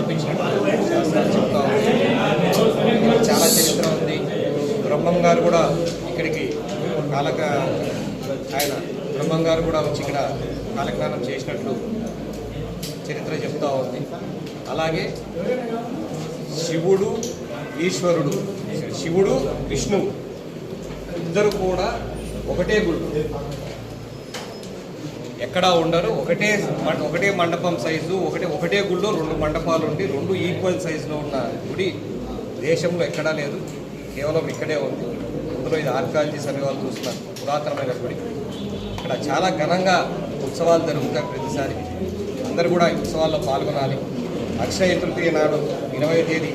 స్థాపించినట్టు శాస్త్రాలు చెప్తా ఉంది. చాలా చరిత్ర ఉంది. బ్రహ్మం గారు కూడా ఇక్కడికి ఆయన బ్రహ్మం గారు కూడా వచ్చి ఇక్కడ కాలజ్ఞానం చేసినట్లు చరిత్ర చెప్తా ఉంది. అలాగే శివుడు ఈశ్వరుడు, శివుడు విష్ణువు ఇద్దరు కూడా ఒకటే గుడి, ఎక్కడా ఉండరు. ఒకటే మండపం సైజు, ఒకటే గుడిలో 2 మండపాలు ఉండి 2 ఈక్వల్ సైజులో ఉన్న గుడి దేశంలో ఎక్కడా లేదు, కేవలం ఇక్కడే ఉంది. అందులో ఇది ఆర్కియాలజీ సర్వే వాళ్ళు చూస్తున్నారు, పురాతనమైన గుడి. ఇక్కడ చాలా ఘనంగా ఉత్సవాలు జరుగుతాయి ప్రతిసారి. అందరూ కూడా ఈ ఉత్సవాల్లో పాల్గొనాలి. అక్షయ తృతీయ నాడు 20వ తేదీ